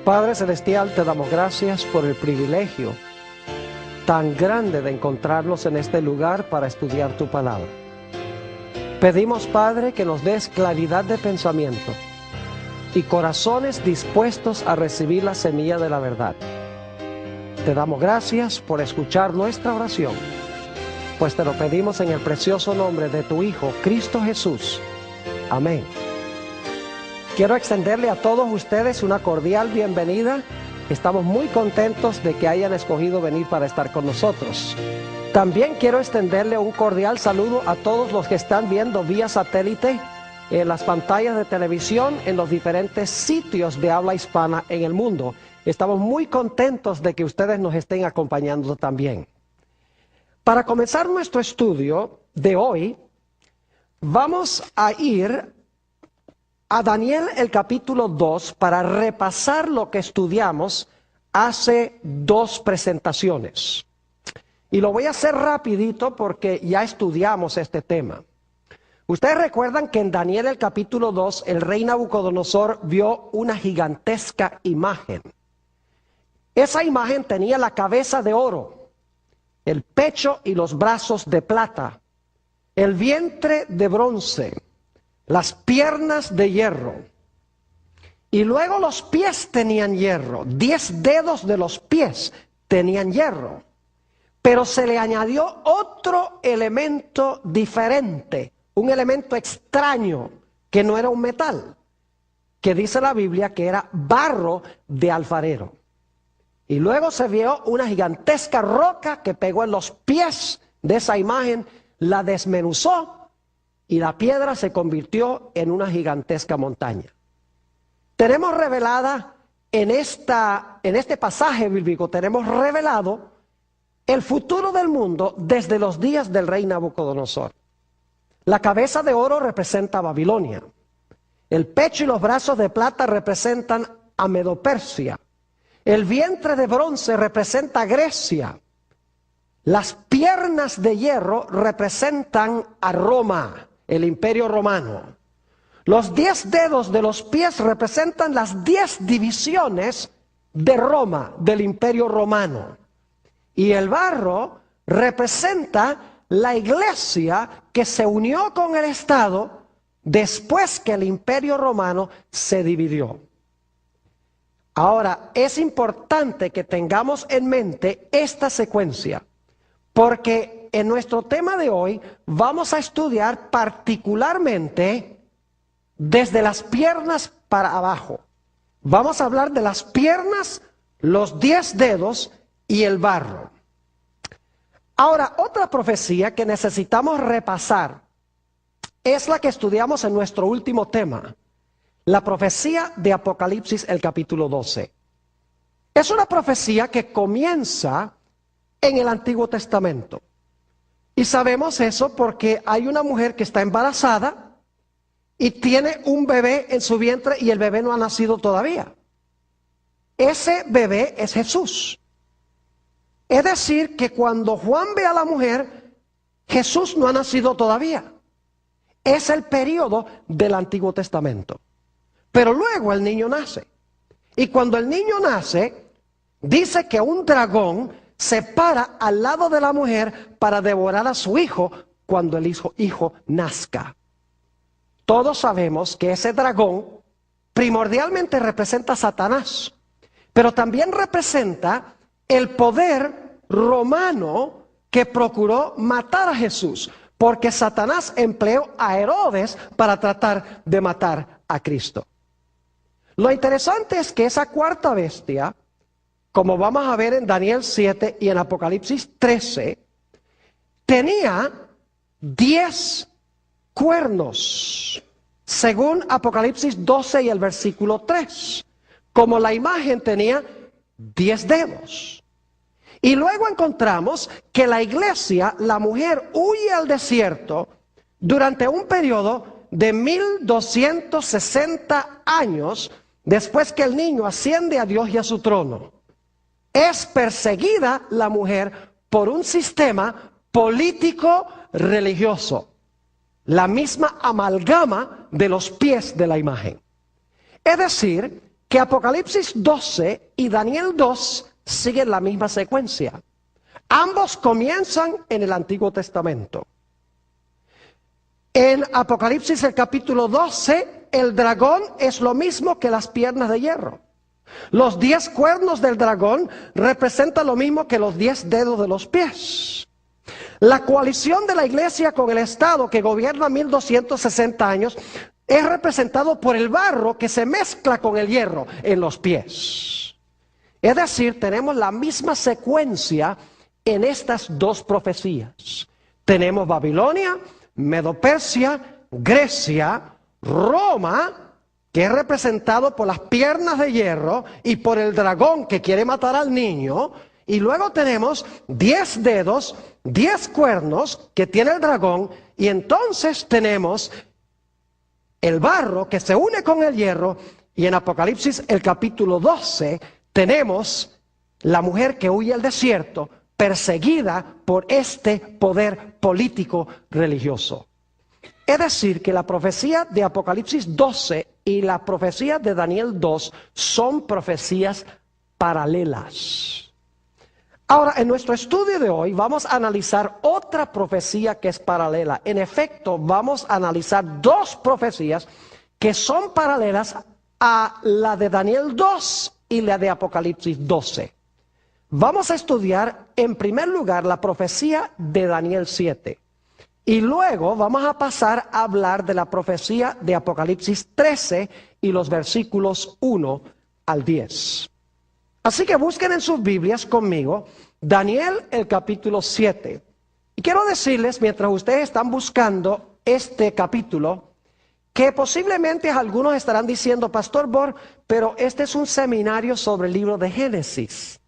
Padre Celestial, te damos gracias por el privilegio tan grande de encontrarnos en este lugar para estudiar tu palabra. Pedimos, Padre, que nos des claridad de pensamiento y corazones dispuestos a recibir la semilla de la verdad. Te damos gracias por escuchar nuestra oración, pues te lo pedimos en el precioso nombre de tu Hijo, Cristo Jesús. Amén. Quiero extenderle a todos ustedes una cordial bienvenida. Estamos muy contentos de que hayan escogido venir para estar con nosotros. También quiero extenderle un cordial saludo a todos los que están viendo vía satélite en las pantallas de televisión en los diferentes sitios de habla hispana en el mundo. Estamos muy contentos de que ustedes nos estén acompañando también. Para comenzar nuestro estudio de hoy, vamos a ir a Daniel el capítulo 2 para repasar lo que estudiamos hace 2 presentaciones. Y lo voy a hacer rapidito porque ya estudiamos este tema. Ustedes recuerdan que en Daniel el capítulo 2 el rey Nabucodonosor vio una gigantesca imagen. Esa imagen tenía la cabeza de oro, el pecho y los brazos de plata, el vientre de bronce, las piernas de hierro, y luego los pies tenían hierro. 10 dedos de los pies tenían hierro, pero se le añadió otro elemento diferente, un elemento extraño que no era un metal, que dice la Biblia que era barro de alfarero. Y luego se vio una gigantesca roca que pegó en los pies de esa imagen, la desmenuzó, y la piedra se convirtió en una gigantesca montaña. Tenemos revelada en este pasaje bíblico, tenemos revelado el futuro del mundo desde los días del rey Nabucodonosor. La cabeza de oro representa a Babilonia. El pecho y los brazos de plata representan a Medo-Persia. El vientre de bronce representa a Grecia. Las piernas de hierro representan a Roma, el imperio romano. Los 10 dedos de los pies representan las 10 divisiones de Roma, del imperio romano. Y el barro representa la iglesia que se unió con el Estado después que el imperio romano se dividió. Ahora, es importante que tengamos en mente esta secuencia, porque en nuestro tema de hoy vamos a estudiar particularmente desde las piernas para abajo. Vamos a hablar de las piernas, los 10 dedos y el barro. Ahora, otra profecía que necesitamos repasar es la que estudiamos en nuestro último tema, la profecía de Apocalipsis, el capítulo 12. Es una profecía que comienza en el Antiguo Testamento. Y sabemos eso porque hay una mujer que está embarazada y tiene un bebé en su vientre y el bebé no ha nacido todavía. Ese bebé es Jesús. Es decir, que cuando Juan ve a la mujer, Jesús no ha nacido todavía. Es el periodo del Antiguo Testamento. Pero luego el niño nace. Y cuando el niño nace, dice que un dragón se para al lado de la mujer para devorar a su hijo cuando el hijo nazca. Todos sabemos que ese dragón primordialmente representa a Satanás, pero también representa el poder romano que procuró matar a Jesús, porque Satanás empleó a Herodes para tratar de matar a Cristo. Lo interesante es que esa cuarta bestia, como vamos a ver en Daniel 7 y en Apocalipsis 13, tenía 10 cuernos, según Apocalipsis 12 y el versículo 3, como la imagen tenía 10 dedos. Y luego encontramos que la iglesia, la mujer, huye al desierto durante un periodo de 1260 años después que el niño asciende a Dios y a su trono. Es perseguida la mujer por un sistema político religioso, la misma amalgama de los pies de la imagen. Es decir, que Apocalipsis 12 y Daniel 2 siguen la misma secuencia. Ambos comienzan en el Antiguo Testamento. En Apocalipsis el capítulo 12, el dragón es lo mismo que las piernas de hierro. Los 10 cuernos del dragón representan lo mismo que los 10 dedos de los pies. La coalición de la iglesia con el Estado que gobierna 1260 años es representado por el barro que se mezcla con el hierro en los pies. Es decir, tenemos la misma secuencia en estas dos profecías. Tenemos Babilonia, Medo-Persia, Grecia, Roma, que es representado por las piernas de hierro y por el dragón que quiere matar al niño. Y luego tenemos 10 dedos, 10 cuernos que tiene el dragón. Y entonces tenemos el barro que se une con el hierro. Y en Apocalipsis el capítulo 12 tenemos la mujer que huye al desierto, perseguida por este poder político religioso. Es decir, que la profecía de Apocalipsis 12 y la profecía de Daniel 2 son profecías paralelas. Ahora, en nuestro estudio de hoy vamos a analizar otra profecía que es paralela. En efecto, vamos a analizar dos profecías que son paralelas a la de Daniel 2 y la de Apocalipsis 12. Vamos a estudiar en primer lugar la profecía de Daniel 7. Y luego vamos a pasar a hablar de la profecía de Apocalipsis 13 y los versículos 1 al 10. Así que busquen en sus Biblias conmigo Daniel el capítulo 7. Y quiero decirles, mientras ustedes están buscando este capítulo, que posiblemente algunos estarán diciendo, Pastor Bor, pero este es un seminario sobre el libro de Génesis.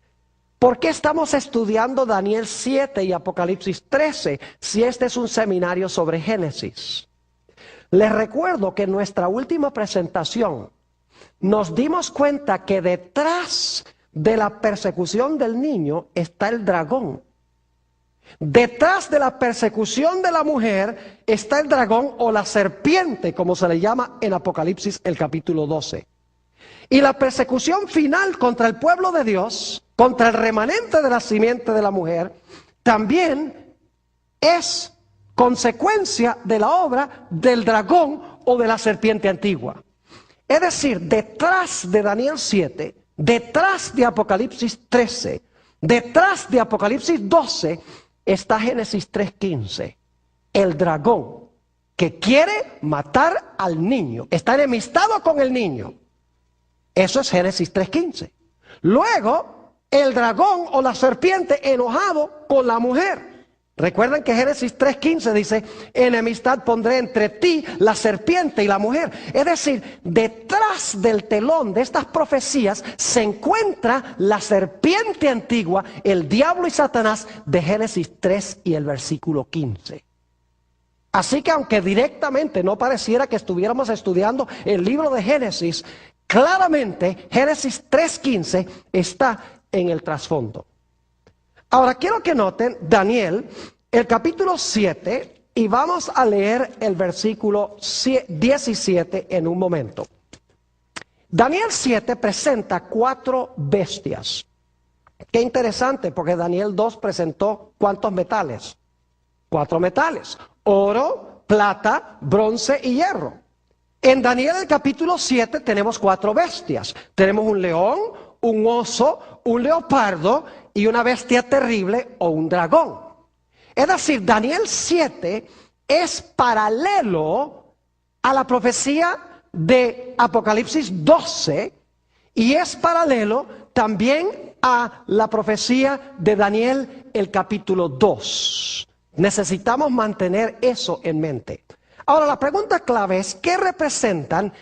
¿Por qué estamos estudiando Daniel 7 y Apocalipsis 13 si este es un seminario sobre Génesis? Les recuerdo que en nuestra última presentación nos dimos cuenta que detrás de la persecución del niño está el dragón. Detrás de la persecución de la mujer está el dragón o la serpiente, como se le llama en Apocalipsis el capítulo 12. Y la persecución final contra el pueblo de Dios, contra el remanente de la simiente de la mujer, también es consecuencia de la obra del dragón o de la serpiente antigua. Es decir, detrás de Daniel 7, detrás de Apocalipsis 13, detrás de Apocalipsis 12, está Génesis 3:15. El dragón que quiere matar al niño, está enemistado con el niño. Eso es Génesis 3:15. Luego, el dragón o la serpiente enojado con la mujer. Recuerden que Génesis 3:15 dice, enemistad pondré entre ti, la serpiente y la mujer. Es decir, detrás del telón de estas profecías se encuentra la serpiente antigua, el diablo y Satanás de Génesis 3 y el versículo 15. Así que aunque directamente no pareciera que estuviéramos estudiando el libro de Génesis, claramente Génesis 3:15 está en el trasfondo. Ahora quiero que noten Daniel, el capítulo 7, y vamos a leer el versículo 17 en un momento. Daniel 7 presenta 4 bestias. Qué interesante, porque Daniel 2 presentó ¿cuántos metales? 4 metales: oro, plata, bronce y hierro. En Daniel el capítulo 7 tenemos 4 bestias. Tenemos un león, un oso, un leopardo y una bestia terrible o un dragón. Es decir, Daniel 7 es paralelo a la profecía de Apocalipsis 12 y es paralelo también a la profecía de Daniel el capítulo 2. Necesitamos mantener eso en mente. Ahora, la pregunta clave es, ¿qué representan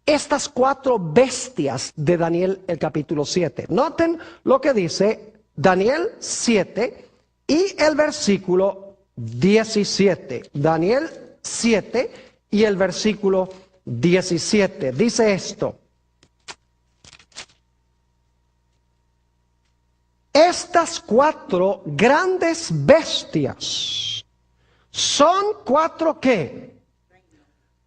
estas 4 bestias de Daniel el capítulo 7? Noten lo que dice Daniel 7 y el versículo 17. Daniel 7 y el versículo 17. Dice esto: estas 4 grandes bestias son 4 ¿qué?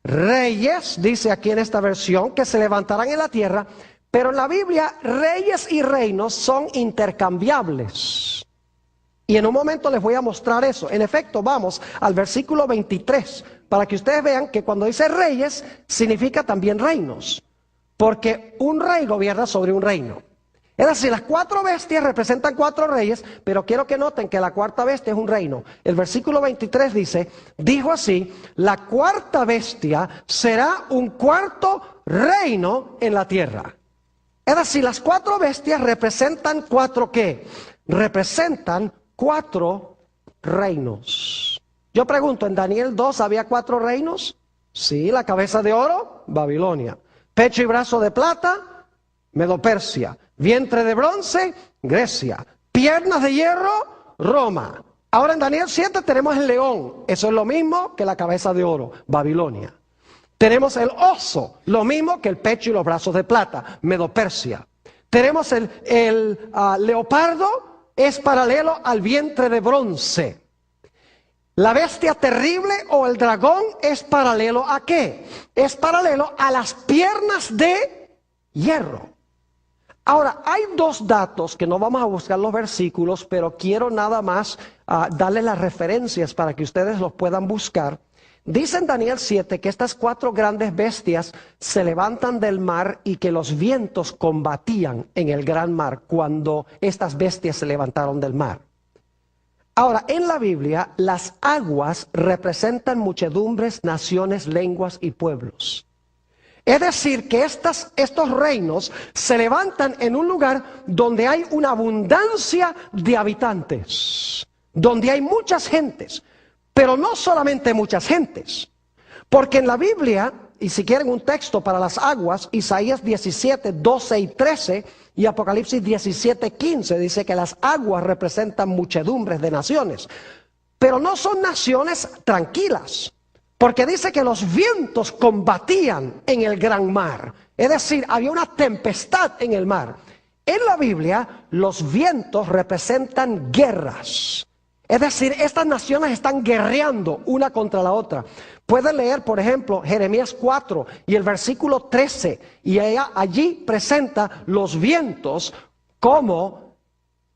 Reyes, dice aquí en esta versión, que se levantarán en la tierra Pero en la Biblia, reyes y reinos son intercambiables. Y en un momento les voy a mostrar eso. En efecto, vamos al versículo 23, para que ustedes vean que cuando dice reyes, significa también reinos. Porque un rey gobierna sobre un reino. Es decir, las 4 bestias representan 4 reyes, pero quiero que noten que la 4ª bestia es un reino. El versículo 23 dice, dijo así, la 4ª bestia será un 4º reino en la tierra. Es decir, las 4 bestias representan 4 ¿qué? Representan 4 reinos. Yo pregunto, ¿en Daniel 2 había 4 reinos? Sí, la cabeza de oro, Babilonia. Pecho y brazo de plata, Medo-Persia. Vientre de bronce, Grecia. Piernas de hierro, Roma. Ahora en Daniel 7 tenemos el león. Eso es lo mismo que la cabeza de oro, Babilonia. Tenemos el oso, lo mismo que el pecho y los brazos de plata, Medo-Persia. Tenemos el leopardo, es paralelo al vientre de bronce. La bestia terrible o el dragón es paralelo ¿a qué? Es paralelo a las piernas de hierro. Ahora, hay 2 datos que no vamos a buscar los versículos, pero quiero nada más darles las referencias para que ustedes los puedan buscar. Dice en Daniel 7 que estas 4 grandes bestias se levantan del mar y que los vientos combatían en el gran mar cuando estas bestias se levantaron del mar. Ahora, en la Biblia, las aguas representan muchedumbres, naciones, lenguas y pueblos. Es decir, que estos reinos se levantan en un lugar donde hay una abundancia de habitantes, donde hay muchas gentes, pero no solamente muchas gentes, porque en la Biblia, y si quieren un texto para las aguas, Isaías 17, 12 y 13 y Apocalipsis 17, 15 dice que las aguas representan muchedumbres de naciones, pero no son naciones tranquilas. Porque dice que los vientos combatían en el gran mar. Es decir, había una tempestad en el mar. En la Biblia, los vientos representan guerras. Es decir, estas naciones están guerreando una contra la otra. Pueden leer, por ejemplo, Jeremías 4 y el versículo 13. Y allí presenta los vientos como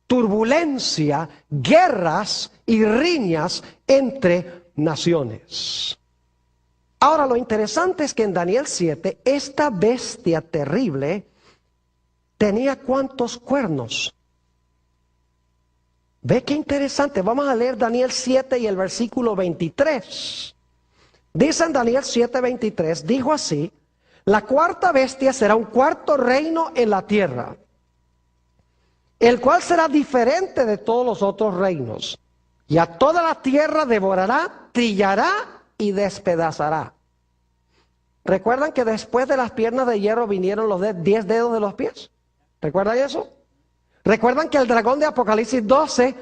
turbulencia, guerras y riñas entre naciones. Ahora, lo interesante es que en Daniel 7, esta bestia terrible tenía ¿cuántos cuernos? ¿Ve qué interesante? Vamos a leer Daniel 7 y el versículo 23. Dice en Daniel 7, 23, dijo así, la 4ª bestia será un 4º reino en la tierra, el cual será diferente de todos los otros reinos, y a toda la tierra devorará, trillará y despedazará. ¿Recuerdan que después de las piernas de hierro vinieron los 10 dedos de los pies? ¿Recuerdan eso? ¿Recuerdan que el dragón de Apocalipsis 12,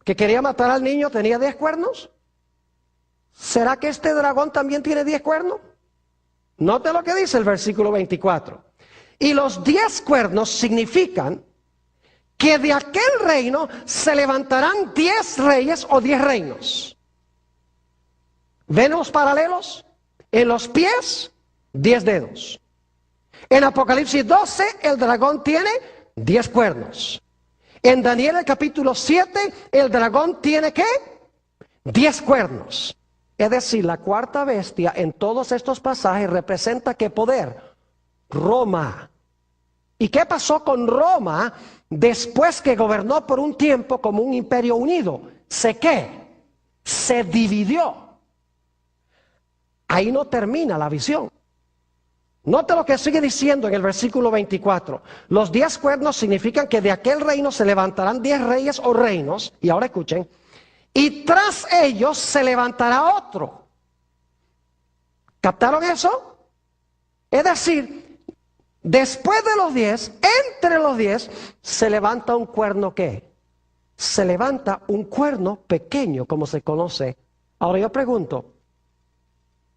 que quería matar al niño, tenía 10 cuernos? ¿Será que este dragón también tiene 10 cuernos? Note lo que dice el versículo 24. Y los 10 cuernos significan que de aquel reino se levantarán 10 reyes o 10 reinos. ¿Ven los paralelos? En los pies, 10 dedos. En Apocalipsis 12, el dragón tiene 10 cuernos. En Daniel el capítulo 7, el dragón tiene ¿qué? 10 cuernos. Es decir, la 4ª bestia en todos estos pasajes representa ¿qué poder? Roma. ¿Y qué pasó con Roma después que gobernó por un tiempo como un imperio unido? Se dividió. Ahí no termina la visión. Note lo que sigue diciendo en el versículo 24. Los 10 cuernos significan que de aquel reino se levantarán 10 reyes o reinos. Y ahora escuchen. Y tras ellos se levantará otro. ¿Captaron eso? Es decir, después de los 10, entre los 10, se levanta un cuerno ¿qué? Se levanta un cuerno pequeño, como se conoce. Ahora yo pregunto,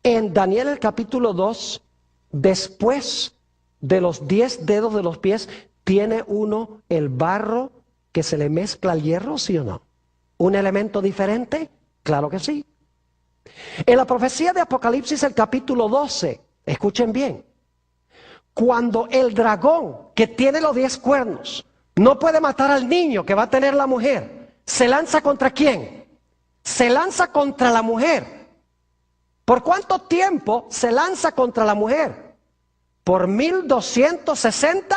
en Daniel el capítulo 2, después de los 10 dedos de los pies, ¿tiene uno el barro que se le mezcla al hierro, sí o no? ¿Un elemento diferente? Claro que sí. En la profecía de Apocalipsis, el capítulo 12, escuchen bien, cuando el dragón que tiene los 10 cuernos no puede matar al niño que va a tener la mujer, ¿se lanza contra quién? Se lanza contra la mujer. ¿Por cuánto tiempo se lanza contra la mujer? Por 1260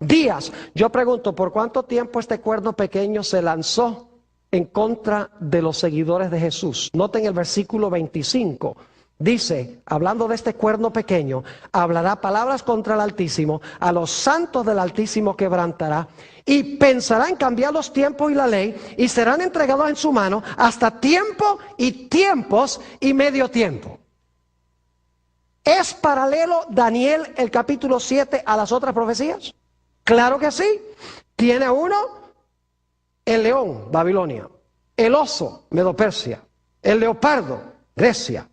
días. Yo pregunto, ¿por cuánto tiempo este cuerno pequeño se lanzó en contra de los seguidores de Jesús? Noten el versículo 25. Dice, hablando de este cuerno pequeño, hablará palabras contra el Altísimo, a los santos del Altísimo quebrantará, y pensará en cambiar los tiempos y la ley, y serán entregados en su mano hasta tiempo y tiempos y medio tiempo. ¿Es paralelo Daniel el capítulo 7 a las otras profecías? Claro que sí. Tiene uno, el león, Babilonia, el oso, Medo-Persia, el leopardo, Grecia,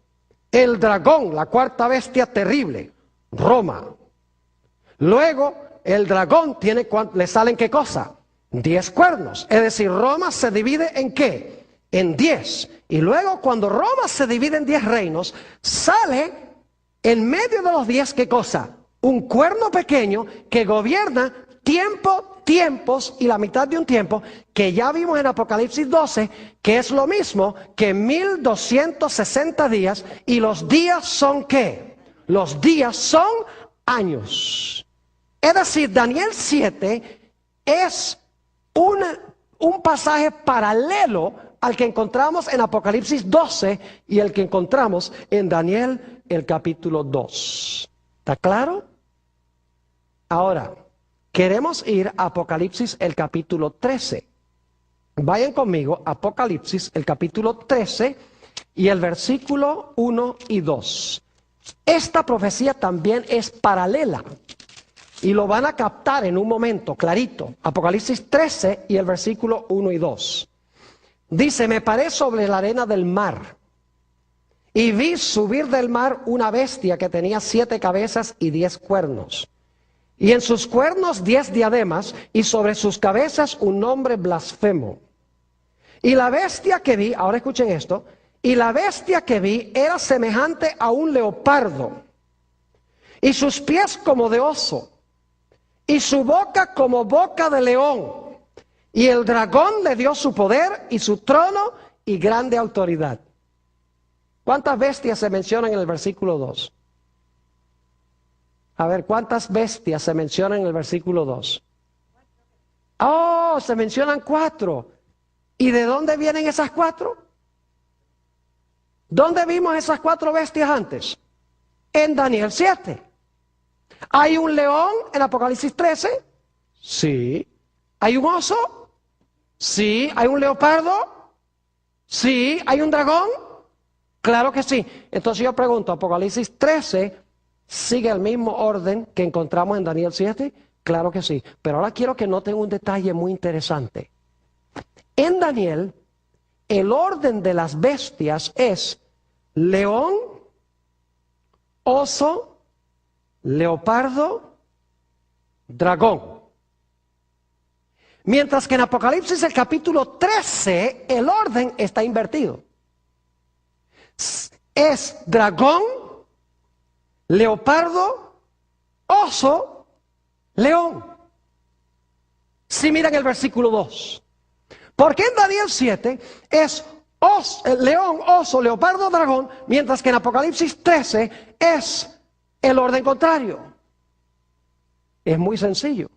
el dragón, la cuarta bestia terrible, Roma. Luego, el dragón tiene, ¿le salen qué cosa? 10 cuernos. Es decir, Roma se divide ¿en qué? En 10. Y luego, cuando Roma se divide en 10 reinos, sale en medio de los 10, ¿qué cosa? Un cuerno pequeño que gobierna tiempos y la mitad de un tiempo, que ya vimos en Apocalipsis 12, que es lo mismo que 1260 días, y los días son ¿qué? Los días son años. Es decir, Daniel 7 es un pasaje paralelo al que encontramos en Apocalipsis 12 y el que encontramos en Daniel el capítulo 2. ¿Está claro? Ahora, queremos ir a Apocalipsis el capítulo 13. Vayan conmigo, Apocalipsis el capítulo 13 y el versículo 1 y 2. Esta profecía también es paralela y lo van a captar en un momento, clarito. Apocalipsis 13 y el versículo 1 y 2. Dice, me paré sobre la arena del mar y vi subir del mar una bestia que tenía 7 cabezas y 10 cuernos. Y en sus cuernos 10 diademas, y sobre sus cabezas un nombre blasfemo. Y la bestia que vi, ahora escuchen esto, y la bestia que vi era semejante a un leopardo, y sus pies como de oso, y su boca como boca de león. Y el dragón le dio su poder y su trono y grande autoridad. ¿Cuántas bestias se mencionan en el versículo 2? A ver, ¿cuántas bestias se mencionan en el versículo 2? Oh, se mencionan 4. ¿Y de dónde vienen esas 4? ¿Dónde vimos esas 4 bestias antes? En Daniel 7. ¿Hay un león en Apocalipsis 13? Sí. ¿Hay un oso? Sí. ¿Hay un leopardo? Sí. ¿Hay un dragón? Claro que sí. Entonces yo pregunto, Apocalipsis 13... ¿sigue el mismo orden que encontramos en Daniel 7? Claro que sí. Pero ahora quiero que noten un detalle muy interesante. En Daniel, el orden de las bestias es león, oso, leopardo, dragón. Mientras que en Apocalipsis el capítulo 13, el orden está invertido. Es dragón, leopardo, oso, león. Si miran el versículo 2. Porque en Daniel 7 es león, oso, leopardo, dragón, mientras que en Apocalipsis 13 es el orden contrario. Es muy sencillo.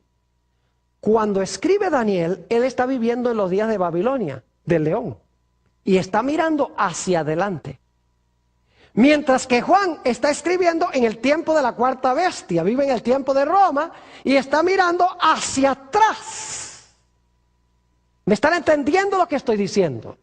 Cuando escribe Daniel, él está viviendo en los días de Babilonia, del león, y está mirando hacia adelante. Mientras que Juan está escribiendo en el tiempo de la cuarta bestia, vive en el tiempo de Roma y está mirando hacia atrás. ¿Me están entendiendo lo que estoy diciendo?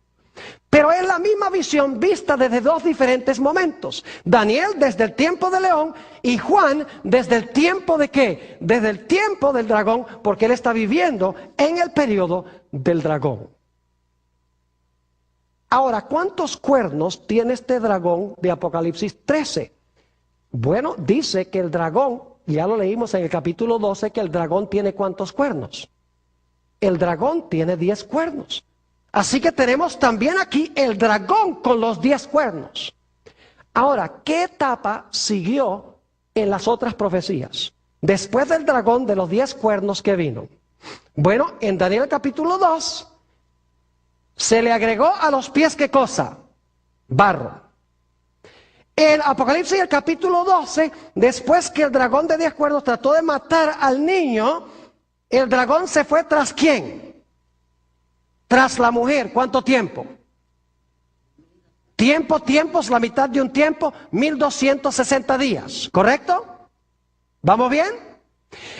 Pero es la misma visión vista desde 2 diferentes momentos. Daniel desde el tiempo del león y Juan desde el tiempo de ¿qué? Desde el tiempo del dragón, porque él está viviendo en el periodo del dragón. Ahora, ¿cuántos cuernos tiene este dragón de Apocalipsis 13? Bueno, dice que el dragón, ya lo leímos en el capítulo 12, que el dragón tiene ¿cuántos cuernos? El dragón tiene 10 cuernos. Así que tenemos también aquí el dragón con los 10 cuernos. Ahora, ¿qué etapa siguió en las otras profecías? después del dragón de los 10 cuernos que vino? Bueno, en Daniel capítulo 2, se le agregó a los pies, ¿qué cosa? Barro. En Apocalipsis, el capítulo 12, después que el dragón de 10 cuernos trató de matar al niño, el dragón se fue tras ¿quién? Tras la mujer. ¿Cuánto tiempo? Tiempos, la mitad de un tiempo, 1260 días. ¿Correcto? ¿Vamos bien?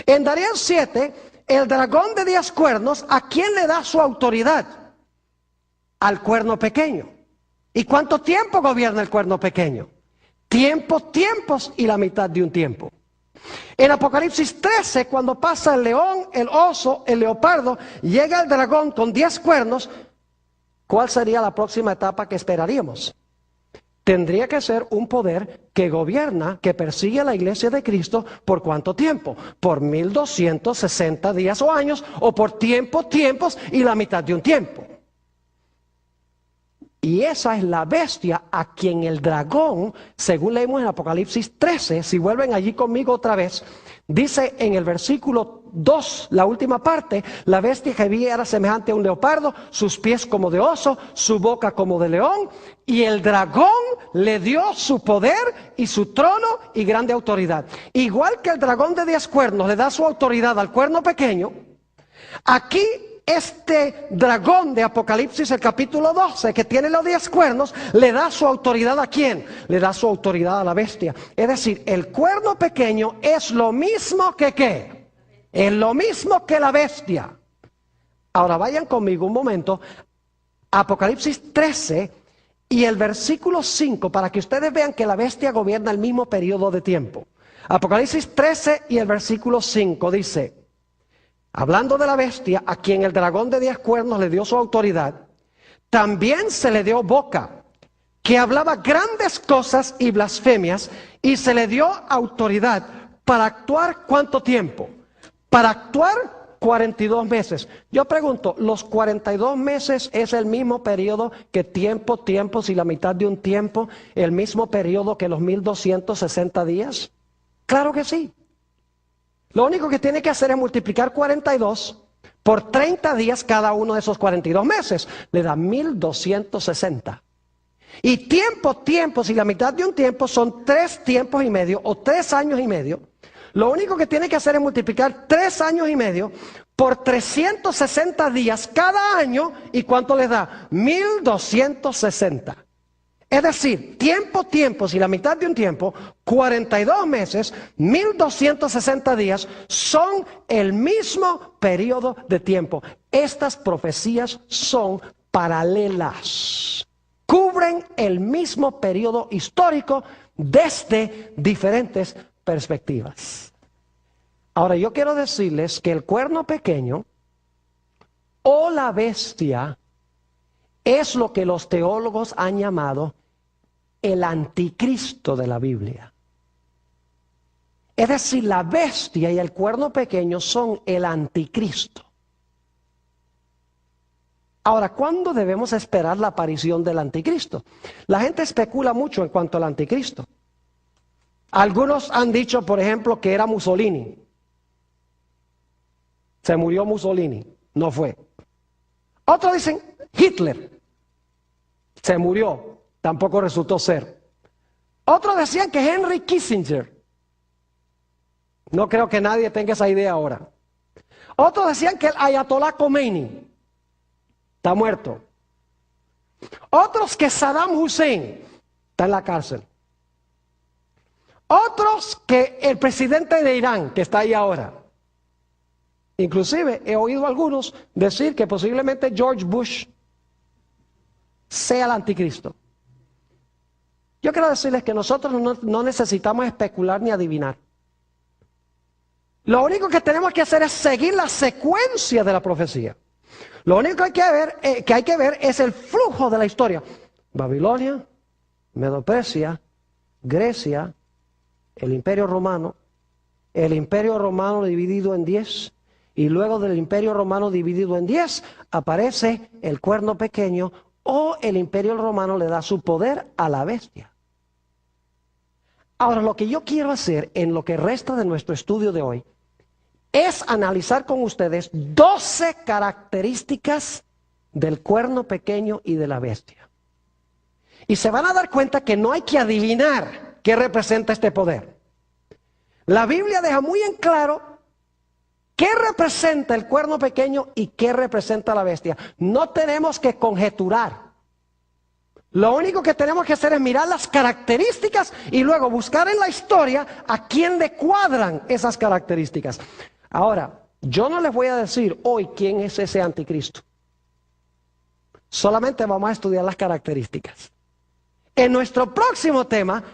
En Daniel 7, el dragón de 10 cuernos, ¿a quién le da su autoridad? Al cuerno pequeño. ¿Y cuánto tiempo gobierna el cuerno pequeño? Tiempos y la mitad de un tiempo. En Apocalipsis 13, cuando pasa el león, el oso, el leopardo, llega el dragón con 10 cuernos, ¿cuál sería la próxima etapa que esperaríamos? Tendría que ser un poder que gobierna, que persigue a la iglesia de Cristo, ¿por cuánto tiempo? Por 1260 días o años, o por tiempos y la mitad de un tiempo. Y esa es la bestia a quien el dragón, según leemos en Apocalipsis 13, si vuelven allí conmigo otra vez, dice en el versículo 2, la última parte, la bestia que vi era semejante a un leopardo, sus pies como de oso, su boca como de león, y el dragón le dio su poder y su trono y grande autoridad. Igual que el dragón de 10 cuernos le da su autoridad al cuerno pequeño, aquí este dragón de Apocalipsis, el capítulo 12, que tiene los 10 cuernos, le da su autoridad ¿a quién? Le da su autoridad a la bestia. Es decir, el cuerno pequeño es lo mismo que ¿qué? Es lo mismo que la bestia. Ahora vayan conmigo un momento, Apocalipsis 13 y el versículo 5, para que ustedes vean que la bestia gobierna el mismo periodo de tiempo. Apocalipsis 13 y el versículo 5 dice: hablando de la bestia, a quien el dragón de 10 cuernos le dio su autoridad, también se le dio boca, que hablaba grandes cosas y blasfemias, y se le dio autoridad para actuar ¿cuánto tiempo? Para actuar 42 meses. Yo pregunto, ¿los 42 meses es el mismo periodo que tiempos y la mitad de un tiempo? ¿El mismo periodo que los 1260 días? Claro que sí. Lo único que tiene que hacer es multiplicar 42 por 30 días cada uno de esos 42 meses. Le da 1260. Y tiempos y la mitad de un tiempo son 3 tiempos y medio o 3 años y medio. Lo único que tiene que hacer es multiplicar 3 años y medio por 360 días cada año. ¿Y cuánto les da? 1260. Es decir, tiempos y la mitad de un tiempo, 42 meses, 1260 días, son el mismo periodo de tiempo. Estas profecías son paralelas. Cubren el mismo periodo histórico desde diferentes perspectivas. Ahora, yo quiero decirles que el cuerno pequeño o la bestia es lo que los teólogos han llamado el anticristo de la Biblia. Es decir, la bestia y el cuerno pequeño son el anticristo. Ahora, ¿cuándo debemos esperar la aparición del anticristo? La gente especula mucho en cuanto al anticristo. Algunos han dicho, por ejemplo, que era Mussolini. Se murió Mussolini, no fue. Otros dicen Hitler. Se murió, tampoco resultó ser. Otros decían que Henry Kissinger. No creo que nadie tenga esa idea ahora. Otros decían que el Ayatollah Khomeini está muerto. Otros que Saddam Hussein está en la cárcel. Otros que el presidente de Irán, que está ahí ahora. Inclusive he oído a algunos decir que posiblemente George Bush sea el anticristo. Yo quiero decirles que nosotros no necesitamos especular ni adivinar. Lo único que tenemos que hacer es seguir la secuencia de la profecía. Lo único que hay que ver es el flujo de la historia. Babilonia, Medo-Persia, Grecia, el Imperio Romano dividido en 10, y luego del Imperio Romano dividido en 10 aparece el cuerno pequeño, o el Imperio Romano le da su poder a la bestia. Ahora, lo que yo quiero hacer en lo que resta de nuestro estudio de hoy es analizar con ustedes 12 características del cuerno pequeño y de la bestia. Y se van a dar cuenta que no hay que adivinar qué representa este poder. La Biblia deja muy en claro qué representa el cuerno pequeño y qué representa la bestia. No tenemos que conjeturar. Lo único que tenemos que hacer es mirar las características y luego buscar en la historia a quién le cuadran esas características. Ahora, yo no les voy a decir hoy quién es ese anticristo. Solamente vamos a estudiar las características. En nuestro próximo tema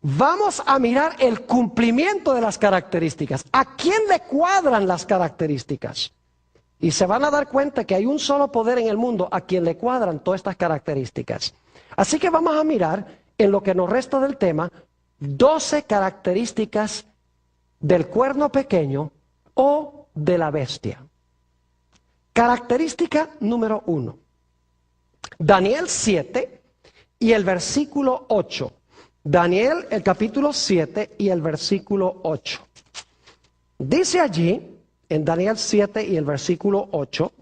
vamos a mirar el cumplimiento de las características. ¿A quién le cuadran las características? Y se van a dar cuenta que hay un solo poder en el mundo a quien le cuadran todas estas características. Así que vamos a mirar en lo que nos resta del tema 12 características del cuerno pequeño o de la bestia. Característica número 1. Daniel 7 y el versículo 8. Daniel, el capítulo 7 y el versículo 8. Dice allí, en Daniel 7 y el versículo 8,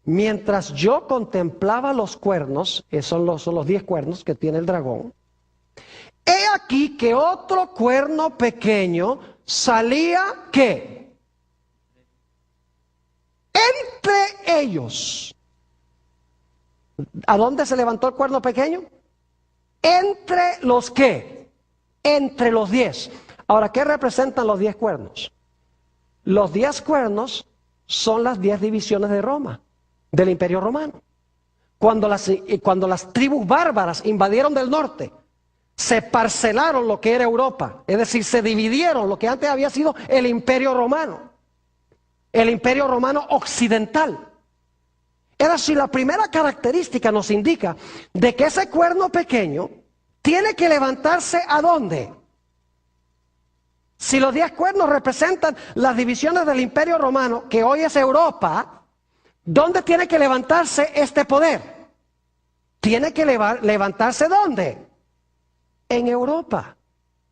mientras yo contemplaba los cuernos, son los 10 cuernos que tiene el dragón, he aquí que otro cuerno pequeño salía, ¿qué? Entre ellos. ¿A dónde se levantó el cuerno pequeño? Entre los ¿qué? Entre los 10. Ahora, ¿qué representan los 10 cuernos? Los 10 cuernos son las 10 divisiones de Roma, del Imperio Romano. Cuando las tribus bárbaras invadieron del norte, se parcelaron lo que era Europa, es decir, se dividieron lo que antes había sido el Imperio Romano, el Imperio Romano occidental. Es decir, la primera característica nos indica de que ese cuerno pequeño tiene que levantarse ¿a dónde? Si los 10 cuernos representan las divisiones del Imperio Romano, que hoy es Europa, ¿dónde tiene que levantarse este poder? Tiene que levantarse ¿dónde? En Europa.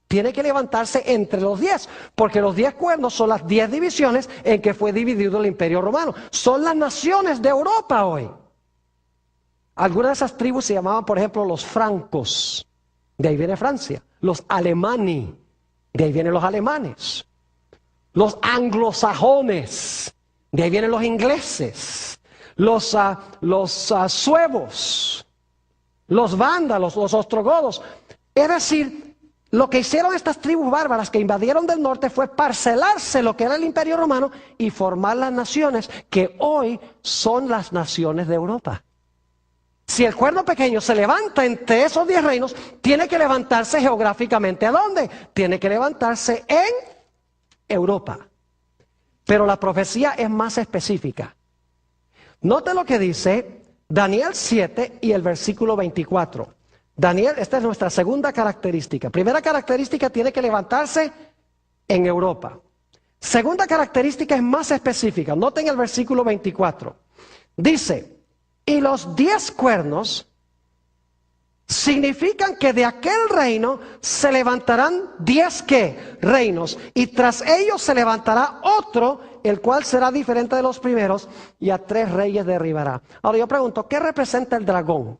Tiene que levantarse entre los 10, porque los 10 cuernos son las 10 divisiones en que fue dividido el Imperio Romano. Son las naciones de Europa hoy. Algunas de esas tribus se llamaban, por ejemplo, los francos. De ahí viene Francia. Los alemanes. De ahí vienen los alemanes. Los anglosajones. De ahí vienen los ingleses. Los suevos. Los vándalos, los ostrogodos. Es decir, lo que hicieron estas tribus bárbaras que invadieron del norte fue parcelarse lo que era el Imperio Romano y formar las naciones que hoy son las naciones de Europa. Si el cuerno pequeño se levanta entre esos 10 reinos, tiene que levantarse geográficamente. ¿A dónde? Tiene que levantarse en Europa. Pero la profecía es más específica. Note lo que dice Daniel 7 y el versículo 24. Daniel, esta es nuestra segunda característica. Primera característica, tiene que levantarse en Europa. Segunda característica es más específica. Noten el versículo 24. Dice, y los 10 cuernos significan que de aquel reino se levantarán 10 ¿qué? Reinos. Y tras ellos se levantará otro, el cual será diferente de los primeros, y a 3 reyes derribará. Ahora yo pregunto, ¿qué representa el dragón?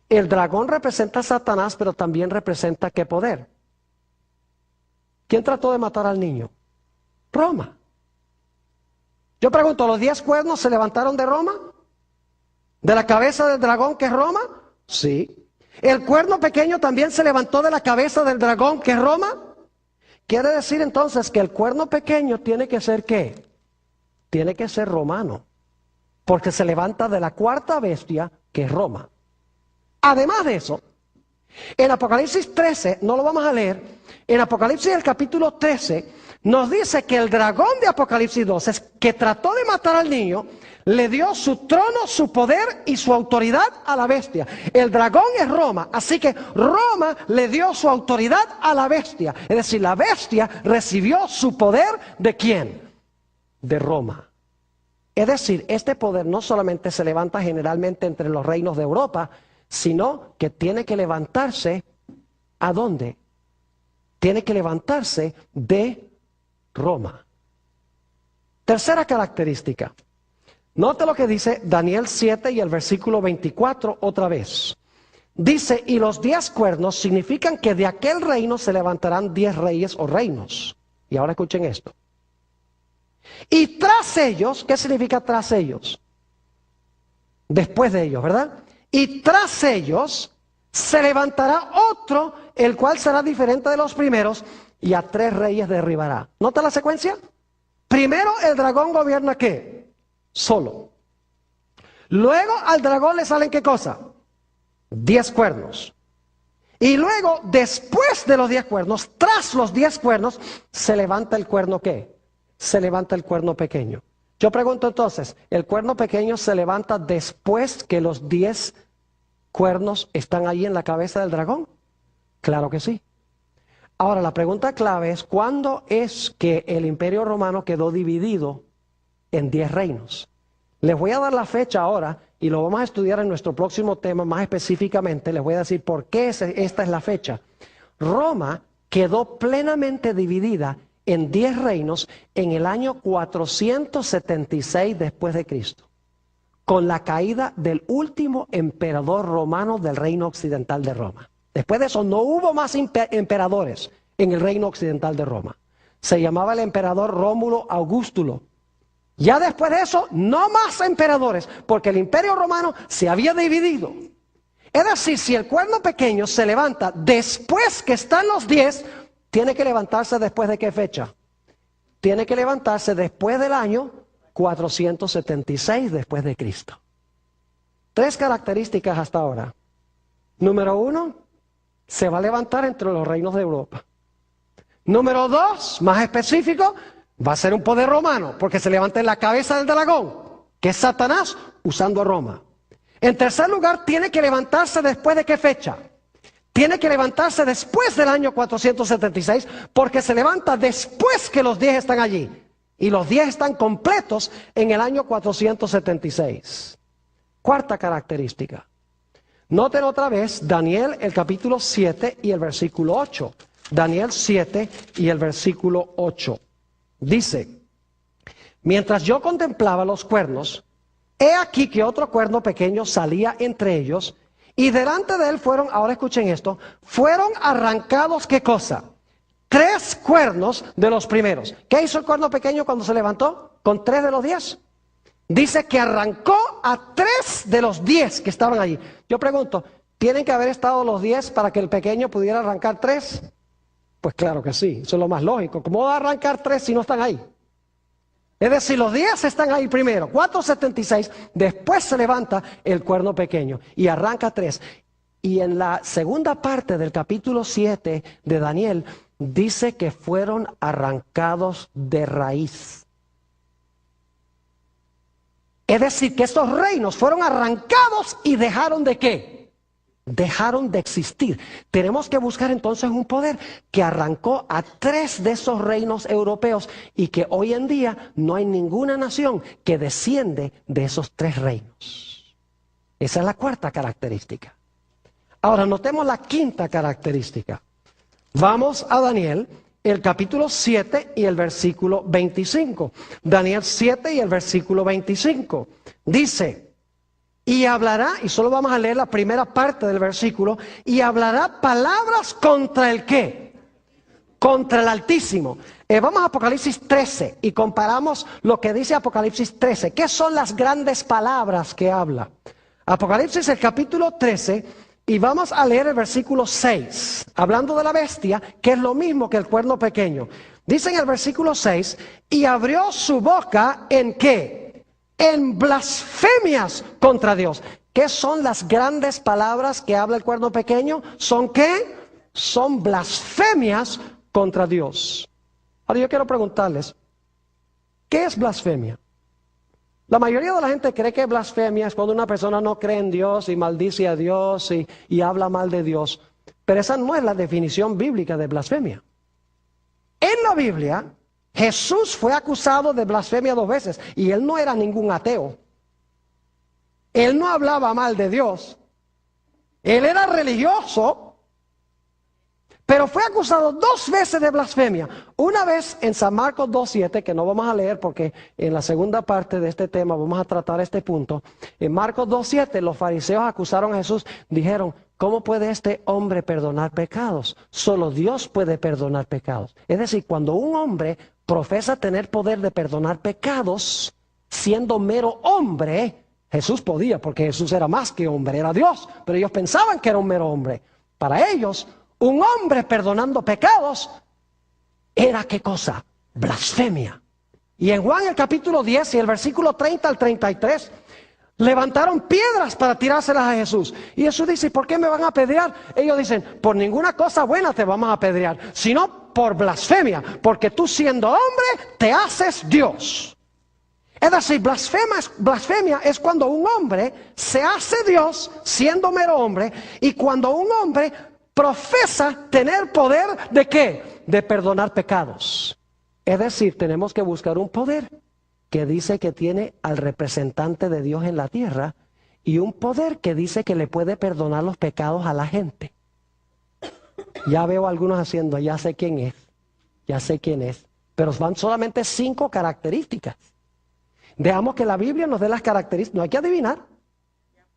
El dragón representa a Satanás, pero también representa ¿qué poder? ¿Quién trató de matar al niño? Roma. Yo pregunto, ¿los 10 cuernos se levantaron de Roma? ¿De la cabeza del dragón que es Roma? Sí. ¿El cuerno pequeño también se levantó de la cabeza del dragón que es Roma? Quiere decir entonces que el cuerno pequeño tiene que ser ¿qué? Tiene que ser romano, porque se levanta de la cuarta bestia que es Roma. Además de eso, en Apocalipsis 13, no lo vamos a leer, en Apocalipsis el capítulo 13, nos dice que el dragón de Apocalipsis 12, que trató de matar al niño, le dio su trono, su poder y su autoridad a la bestia. El dragón es Roma, así que Roma le dio su autoridad a la bestia. Es decir, la bestia recibió su poder ¿de quién? De Roma. Es decir, este poder no solamente se levanta generalmente entre los reinos de Europa, sino que tiene que levantarse ¿a dónde? tiene que levantarse de Roma. Tercera característica. Note lo que dice Daniel 7 y el versículo 24 otra vez. Dice, y los 10 cuernos significan que de aquel reino se levantarán 10 reyes o reinos. Y ahora escuchen esto. Y tras ellos, ¿qué significa tras ellos? Después de ellos, ¿verdad? Y tras ellos se levantará otro, el cual será diferente de los primeros, y a 3 reyes derribará. ¿Nota la secuencia? Primero el dragón gobierna ¿qué? Solo. Luego al dragón le salen ¿qué cosa? 10 cuernos. Y luego, después de los 10 cuernos, tras los 10 cuernos, se levanta el cuerno ¿qué? Se levanta el cuerno pequeño. Yo pregunto entonces, ¿el cuerno pequeño se levanta después que los 10 cuernos están ahí en la cabeza del dragón? Claro que sí. Ahora, la pregunta clave es, ¿cuándo es que el Imperio Romano quedó dividido en 10 reinos? Les voy a dar la fecha ahora y lo vamos a estudiar en nuestro próximo tema más específicamente. Les voy a decir por qué esta es la fecha. Roma quedó plenamente dividida en 10 reinos en el año 476 después de Cristo, con la caída del último emperador romano del reino occidental de Roma. Después de eso no hubo más emperadores en el reino occidental de Roma. Se llamaba el emperador Rómulo Augustulo. Ya después de eso, no más emperadores, porque el imperio romano se había dividido. Es decir, si el cuerno pequeño se levanta después que están los 10, tiene que levantarse después de qué fecha? Tiene que levantarse después del año 476 después de Cristo. 3 características hasta ahora. Número 1, se va a levantar entre los reinos de Europa. Número 2, más específico, va a ser un poder romano, porque se levanta en la cabeza del dragón, que es Satanás, usando a Roma. En tercer lugar, tiene que levantarse después de qué fecha? Tiene que levantarse después del año 476, porque se levanta después que los 10 están allí. Y los 10 están completos en el año 476. Cuarta característica. Noten otra vez Daniel, el capítulo 7 y el versículo 8. Daniel 7 y el versículo 8. Dice, mientras yo contemplaba los cuernos, he aquí que otro cuerno pequeño salía entre ellos, y delante de él fueron, ahora escuchen esto, fueron arrancados, ¿qué cosa? 3 cuernos de los primeros. ¿Qué hizo el cuerno pequeño cuando se levantó? ¿Con 3 de los 10? Dice que arrancó a 3 de los 10 que estaban allí. Yo pregunto, ¿tienen que haber estado los 10 para que el pequeño pudiera arrancar 3? Pues claro que sí, eso es lo más lógico. ¿Cómo va a arrancar 3 si no están ahí? Es decir, los 10 están ahí primero, 476, después se levanta el cuerno pequeño y arranca 3. Y en la segunda parte del capítulo 7 de Daniel, dice que fueron arrancados de raíz. Es decir, que estos reinos fueron arrancados y dejaron de ¿qué? Dejaron de existir. Tenemos que buscar entonces un poder que arrancó a 3 de esos reinos europeos y que hoy en día no hay ninguna nación que desciende de esos 3 reinos. Esa es la cuarta característica. Ahora notemos la quinta característica. Vamos a Daniel, el capítulo 7 y el versículo 25. Daniel 7 y el versículo 25. Dice, y hablará, y solo vamos a leer la primera parte del versículo, y hablará palabras contra el ¿qué? Contra el Altísimo. Vamos a Apocalipsis 13 y comparamos lo que dice Apocalipsis 13. ¿Qué son las grandes palabras que habla? Apocalipsis el capítulo 13 y vamos a leer el versículo 6, hablando de la bestia, que es lo mismo que el cuerno pequeño. Dice en el versículo 6, y abrió su boca ¿en qué? En blasfemias contra Dios. ¿Qué son las grandes palabras que habla el cuerno pequeño? ¿Son qué? Son blasfemias contra Dios. Ahora yo quiero preguntarles, ¿qué es blasfemia? La mayoría de la gente cree que blasfemia es cuando una persona no cree en Dios y maldice a Dios y habla mal de Dios. Pero esa no es la definición bíblica de blasfemia. En la Biblia, Jesús fue acusado de blasfemia 2 veces y él no era ningún ateo. Él no hablaba mal de Dios. Él era religioso, Pero fue acusado 2 veces de blasfemia. Una vez en San Marcos 2:7, que no vamos a leer porque en la segunda parte de este tema vamos a tratar este punto. En Marcos 2:7 los fariseos acusaron a Jesús, dijeron, ¿cómo puede este hombre perdonar pecados? Solo Dios puede perdonar pecados. Es decir, cuando un hombre profesa tener poder de perdonar pecados, siendo mero hombre, Jesús podía, porque Jesús era más que hombre, era Dios, pero ellos pensaban que era un mero hombre. Para ellos, un hombre perdonando pecados era ¿qué cosa? Blasfemia. Y en Juan el capítulo 10 y el versículo 30 al 33, levantaron piedras para tirárselas a Jesús. Y Jesús dice, ¿por qué me van a apedrear? Ellos dicen, por ninguna cosa buena te vamos a apedrear, sino por blasfemia, porque tú siendo hombre te haces Dios. Es decir, blasfemia es cuando un hombre se hace Dios siendo mero hombre, y cuando un hombre profesa tener poder ¿de qué? De perdonar pecados. Es decir, tenemos que buscar un poder que dice que tiene al representante de Dios en la tierra y un poder que dice que le puede perdonar los pecados a la gente. Ya veo a algunos haciendo, ya sé quién es, pero van solamente 5 características. Veamos que la Biblia nos dé las características, no hay que adivinar.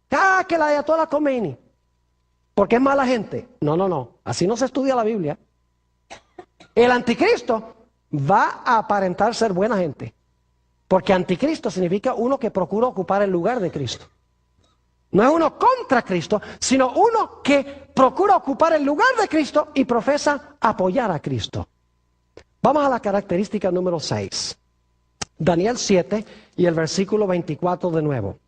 Que la Ayatollah Khomeini, porque es mala gente. No, así no se estudia la Biblia. El anticristo va a aparentar ser buena gente, porque anticristo significa uno que procura ocupar el lugar de Cristo. No es uno contra Cristo, sino uno que procura ocupar el lugar de Cristo y profesa apoyar a Cristo. Vamos a la característica número 6. Daniel 7 y el versículo 24 de nuevo.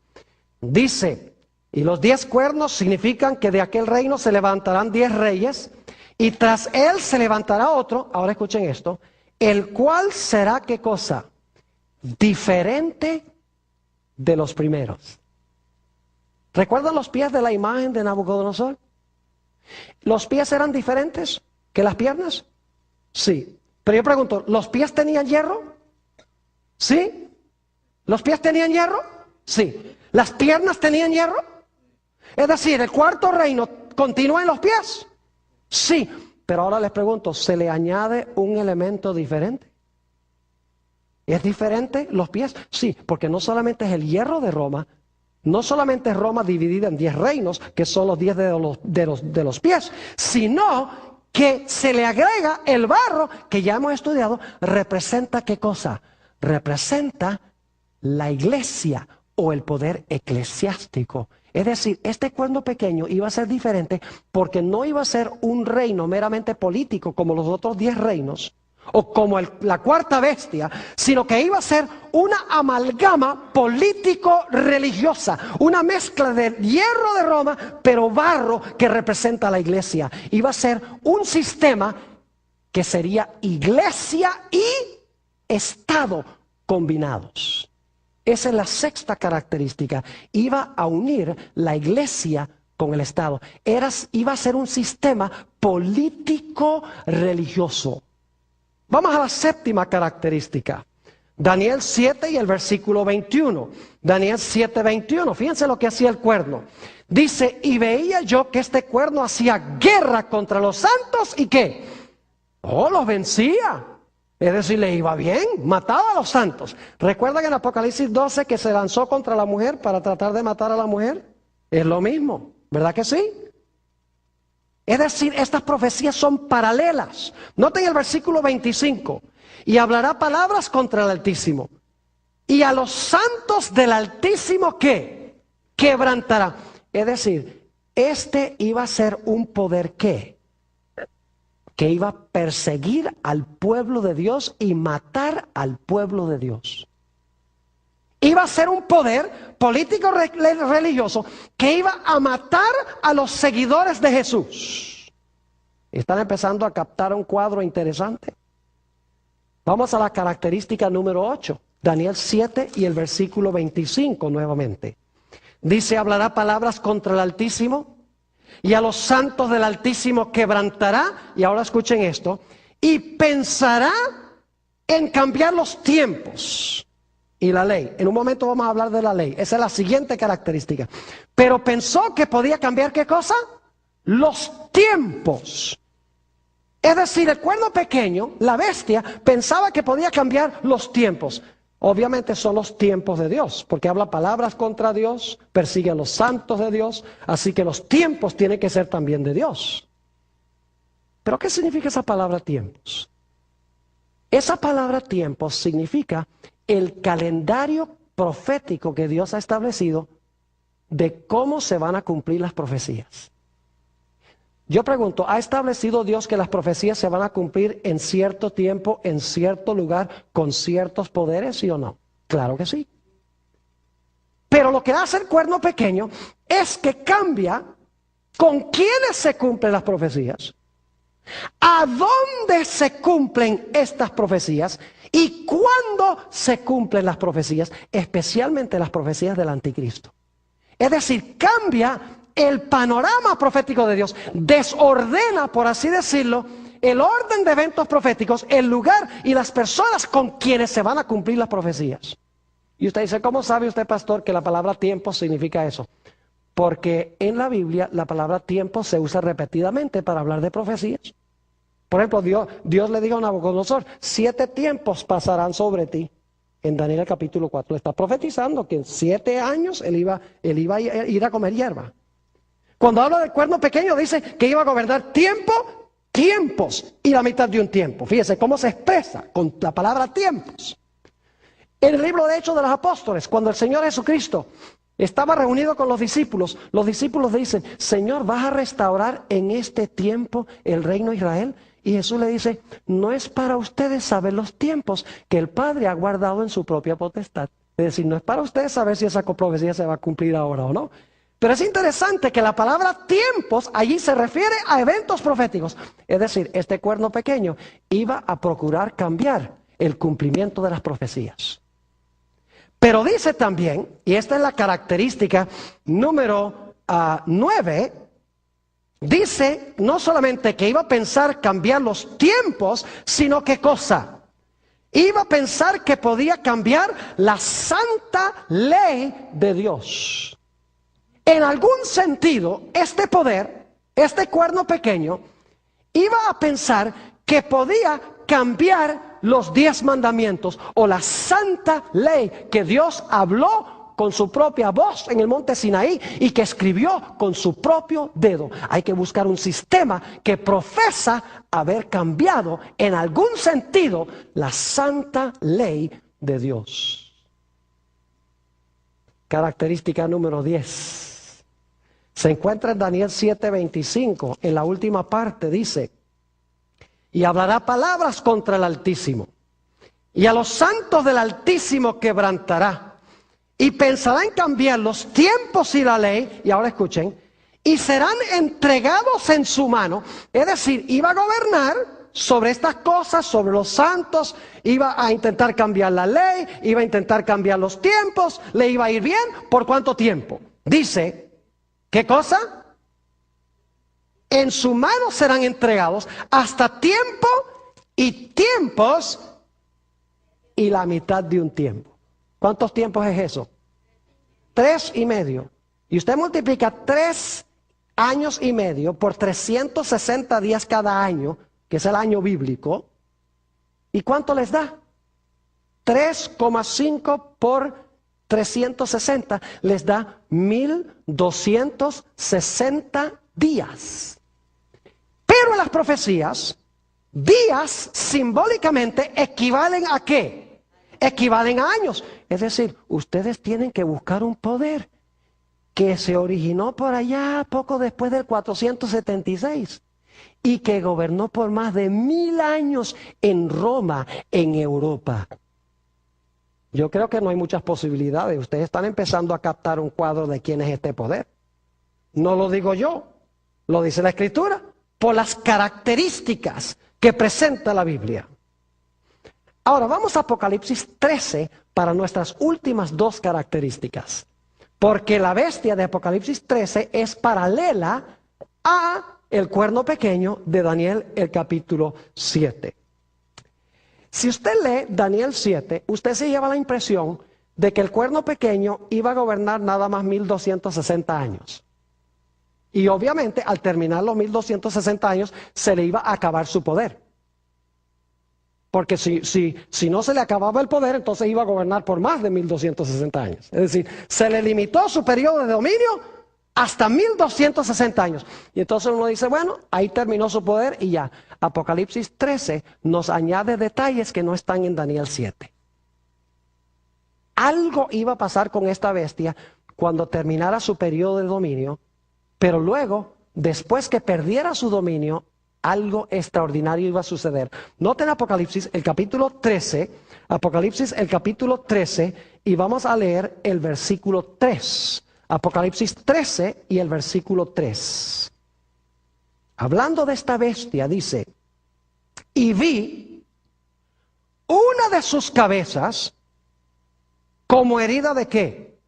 Dice, y los 10 cuernos significan que de aquel reino se levantarán 10 reyes, y tras él se levantará otro, ahora escuchen esto, el cual será ¿qué cosa? Diferente de los primeros. ¿Recuerdan los pies de la imagen de Nabucodonosor? ¿Los pies eran diferentes que las piernas? Sí. Pero yo pregunto, ¿los pies tenían hierro? ¿Sí? ¿Los pies tenían hierro? Sí. ¿Las piernas tenían hierro? Es decir, ¿el cuarto reino continúa en los pies? Sí. Pero ahora les pregunto, ¿se le añade un elemento diferente? ¿Es diferente los pies? Sí, porque no solamente es el hierro de Roma, no solamente es Roma dividida en 10 reinos, que son los 10 de los pies, sino que se le agrega el barro, que ya hemos estudiado, representa ¿qué cosa? Representa la iglesia o el poder eclesiástico. Es decir, este cuerno pequeño iba a ser diferente porque no iba a ser un reino meramente político como los otros 10 reinos, o como la cuarta bestia, sino que iba a ser una amalgama político-religiosa, una mezcla de hierro de Roma, pero barro que representa a la iglesia. Iba a ser un sistema que sería iglesia y Estado combinados. Esa es la 6ª característica. Iba a unir la iglesia con el Estado. Iba a ser un sistema político-religioso. Vamos a la 7ª característica. Daniel 7 y el versículo 21. Daniel 7, 21. Fíjense lo que hacía el cuerno. Dice, y veía yo que este cuerno hacía guerra contra los santos y ¿qué? Los vencía. Es decir, le iba bien, mataba a los santos. ¿Recuerdan en Apocalipsis 12 que se lanzó contra la mujer para tratar de matar a la mujer? Es lo mismo, ¿verdad que sí? Es decir, estas profecías son paralelas. Noten el versículo 25. Y hablará palabras contra el Altísimo. Y a los santos del Altísimo, ¿qué? Quebrantará. Es decir, este iba a ser un poder ¿qué? Que iba a perseguir al pueblo de Dios y matar al pueblo de Dios. Iba a ser un poder político religioso que iba a matar a los seguidores de Jesús. ¿Están empezando a captar un cuadro interesante? Vamos a la característica número 8. Daniel 7 y el versículo 25 nuevamente. Dice, hablará palabras contra el Altísimo. Y a los santos del Altísimo quebrantará, y ahora escuchen esto, y pensará en cambiar los tiempos y la ley. En un momento vamos a hablar de la ley, esa es la siguiente característica. Pero pensó que podía cambiar ¿qué cosa? Los tiempos. Es decir, el cuerno pequeño, la bestia, pensaba que podía cambiar los tiempos. Obviamente son los tiempos de Dios, porque habla palabras contra Dios, persigue a los santos de Dios, así que los tiempos tienen que ser también de Dios. ¿Pero qué significa esa palabra tiempos? Esa palabra tiempos significa el calendario profético que Dios ha establecido de cómo se van a cumplir las profecías. Yo pregunto, ¿ha establecido Dios que las profecías se van a cumplir en cierto tiempo, en cierto lugar, con ciertos poderes, sí o no? Claro que sí. Pero lo que hace el cuerno pequeño es que cambia con quiénes se cumplen las profecías, a dónde se cumplen estas profecías y cuándo se cumplen las profecías, especialmente las profecías del anticristo. Es decir, cambia el panorama profético de Dios, desordena, por así decirlo, el orden de eventos proféticos, el lugar y las personas con quienes se van a cumplir las profecías. Y usted dice, ¿cómo sabe usted, pastor, que la palabra tiempo significa eso? Porque en la Biblia la palabra tiempo se usa repetidamente para hablar de profecías. Por ejemplo, Dios le dijo a Nabucodonosor, 7 tiempos pasarán sobre ti. En Daniel capítulo 4 le está profetizando que en 7 años él iba a ir a comer hierba. Cuando habla del cuerno pequeño dice que iba a gobernar tiempos y la mitad de un tiempo. Fíjese cómo se expresa con la palabra tiempos. En el libro de Hechos de los Apóstoles, cuando el Señor Jesucristo estaba reunido con los discípulos dicen, Señor, ¿vas a restaurar en este tiempo el reino de Israel? Y Jesús le dice, no es para ustedes saber los tiempos que el Padre ha guardado en su propia potestad. Es decir, no es para ustedes saber si esa profecía se va a cumplir ahora o no. Pero es interesante que la palabra tiempos allí se refiere a eventos proféticos. Es decir, este cuerno pequeño iba a procurar cambiar el cumplimiento de las profecías. Pero dice también, y esta es la característica número 9, dice no solamente que iba a pensar cambiar los tiempos, sino que cosa. Iba a pensar que podía cambiar la santa ley de Dios. En algún sentido, este poder, este cuerno pequeño, iba a pensar que podía cambiar los 10 mandamientos o la santa ley que Dios habló con su propia voz en el monte Sinaí y que escribió con su propio dedo. Hay que buscar un sistema que profesa haber cambiado en algún sentido la santa ley de Dios. Característica número 10. Se encuentra en Daniel 7:25, en la última parte dice, y hablará palabras contra el Altísimo, y a los santos del Altísimo quebrantará, y pensará en cambiar los tiempos y la ley, y ahora escuchen, y serán entregados en su mano, es decir, iba a gobernar sobre estas cosas, sobre los santos, iba a intentar cambiar la ley, iba a intentar cambiar los tiempos, le iba a ir bien, ¿por cuánto tiempo? Dice, ¿qué cosa? En su mano serán entregados hasta tiempo y tiempos y la mitad de un tiempo. ¿Cuántos tiempos es eso? 3,5. Y usted multiplica 3 años y medio por 360 días cada año, que es el año bíblico. ¿Y cuánto les da? 3,5 por 360 les da 1260 días. Pero en las profecías, días simbólicamente equivalen ¿a qué? Equivalen a años. Es decir, ustedes tienen que buscar un poder que se originó por allá poco después del 476 y que gobernó por más de 1000 años en Roma, en Europa. Yo creo que no hay muchas posibilidades. Ustedes están empezando a captar un cuadro de quién es este poder. No lo digo yo, lo dice la Escritura, por las características que presenta la Biblia. Ahora vamos a Apocalipsis 13 para nuestras últimas 2 características. Porque la bestia de Apocalipsis 13 es paralela a el cuerno pequeño de Daniel, el capítulo 7. Si usted lee Daniel 7, usted se lleva la impresión de que el cuerno pequeño iba a gobernar nada más 1260 años. Y obviamente al terminar los 1260 años se le iba a acabar su poder. Porque si no se le acababa el poder, entonces iba a gobernar por más de 1260 años. Es decir, se le limitó su periodo de dominio hasta 1260 años. Y entonces uno dice, bueno, ahí terminó su poder y ya. Apocalipsis 13 nos añade detalles que no están en Daniel 7. Algo iba a pasar con esta bestia cuando terminara su periodo de dominio, pero luego, después que perdiera su dominio, algo extraordinario iba a suceder. Noten Apocalipsis, el capítulo 13, Apocalipsis, el capítulo 13, y vamos a leer el versículo 3. Apocalipsis 13 y el versículo 3. Hablando de esta bestia, dice, y vi una de sus cabezas como herida de ¿qué?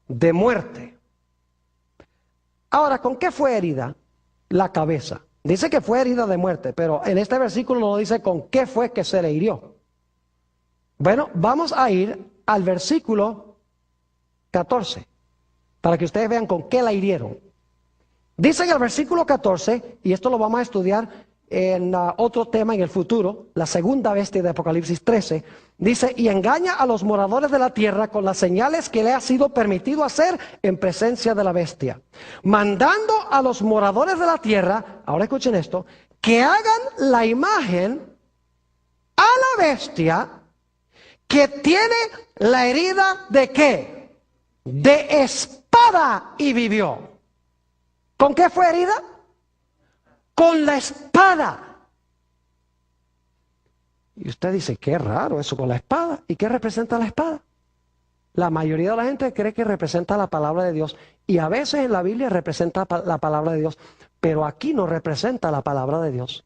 De muerte. Ahora, ¿con qué fue herida? La cabeza. Dice que fue herida de muerte, pero en este versículo no dice con qué fue que se le hirió. Bueno, vamos a ir al versículo 14, para que ustedes vean con qué la hirieron. Dice en el versículo 14, y esto lo vamos a estudiar en otro tema en el futuro, la segunda bestia de Apocalipsis 13, dice, y engaña a los moradores de la tierra con las señales que le ha sido permitido hacer en presencia de la bestia, mandando a los moradores de la tierra, ahora escuchen esto, que hagan la imagen a la bestia que tiene la herida de ¿qué? De espada y vivió. ¿Con qué fue herida? Con la espada. Y usted dice, qué raro eso con la espada. ¿Y qué representa la espada? La mayoría de la gente cree que representa la palabra de Dios. Y a veces en la Biblia representa la palabra de Dios. Pero aquí no representa la palabra de Dios.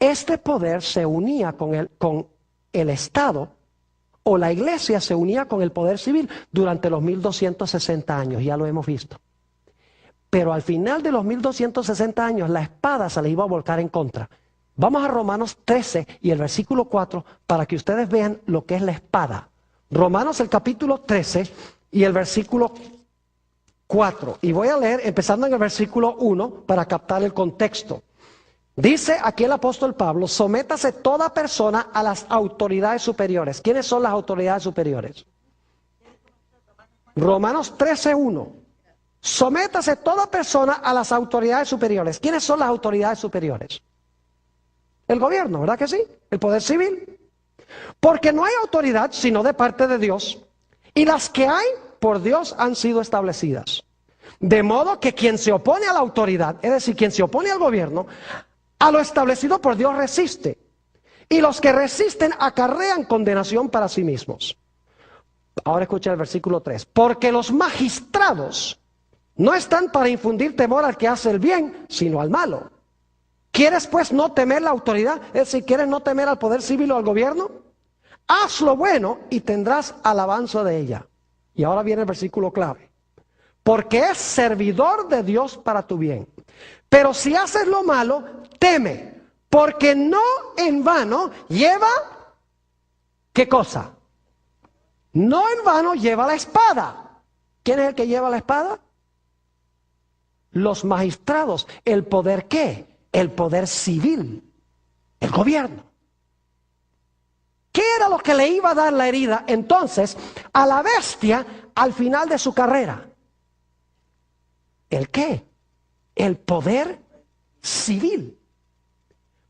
Este poder se unía con el Estado, o la iglesia se unía con el poder civil durante los 1260 años. Ya lo hemos visto. Pero al final de los 1260 años, la espada se le iba a volcar en contra. Vamos a Romanos 13 y el versículo 4 para que ustedes vean lo que es la espada. Romanos el capítulo 13 y el versículo 4. Y voy a leer empezando en el versículo 1 para captar el contexto. Dice aquí el apóstol Pablo, sométase toda persona a las autoridades superiores. ¿Quiénes son las autoridades superiores? Romanos 13:1. Sométase toda persona a las autoridades superiores. ¿Quiénes son las autoridades superiores? El gobierno, ¿verdad que sí? El poder civil. Porque no hay autoridad sino de parte de Dios. Y las que hay por Dios han sido establecidas. De modo que quien se opone a la autoridad, es decir, quien se opone al gobierno, a lo establecido por Dios resiste. Y los que resisten acarrean condenación para sí mismos. Ahora escucha el versículo 3. Porque los magistrados no están para infundir temor al que hace el bien, sino al malo. ¿Quieres pues no temer la autoridad? Es decir, ¿quieres no temer al poder civil o al gobierno? Haz lo bueno y tendrás alabanza de ella. Y ahora viene el versículo clave. Porque es servidor de Dios para tu bien. Pero si haces lo malo, teme. Porque no en vano lleva, ¿qué cosa? No en vano lleva la espada. ¿Quién es el que lleva la espada? Los magistrados. ¿El poder qué? El poder civil. El gobierno. ¿Qué era lo que le iba a dar la herida entonces a la bestia al final de su carrera? ¿El qué? El poder civil.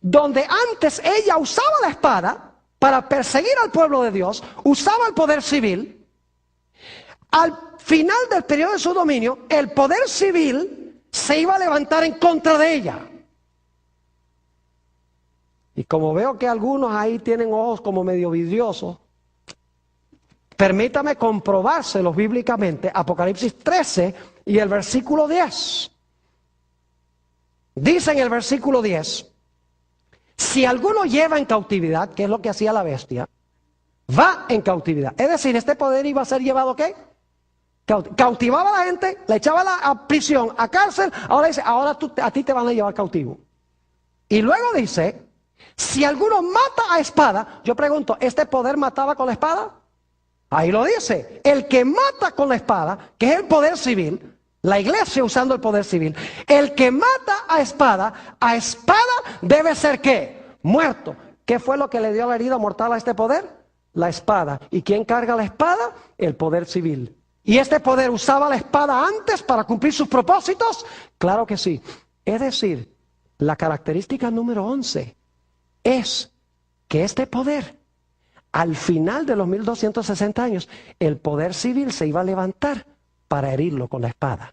Donde antes ella usaba la espada para perseguir al pueblo de Dios, usaba el poder civil. Al final del periodo de su dominio, el poder civil se iba a levantar en contra de ella. Y como veo que algunos ahí tienen ojos como medio vidriosos, permítame comprobárselos bíblicamente. Apocalipsis 13 y el versículo 10. Dice en el versículo 10, si alguno lleva en cautividad, que es lo que hacía la bestia, va en cautividad. Es decir, este poder iba a ser llevado ¿qué? Cautivaba a la gente, la echaba a prisión, a cárcel, ahora dice, ahora a ti te van a llevar cautivo. Y luego dice, si alguno mata a espada, yo pregunto, ¿este poder mataba con la espada? Ahí lo dice, el que mata con la espada, que es el poder civil, La iglesia usando el poder civil. El que mata a espada debe ser ¿qué? Muerto. ¿Qué fue lo que le dio la herida mortal a este poder? La espada. ¿Y quién carga la espada? El poder civil. ¿Y este poder usaba la espada antes para cumplir sus propósitos? Claro que sí. Es decir, la característica número 11 es que este poder, al final de los 1260 años, el poder civil se iba a levantar para herirlo con la espada.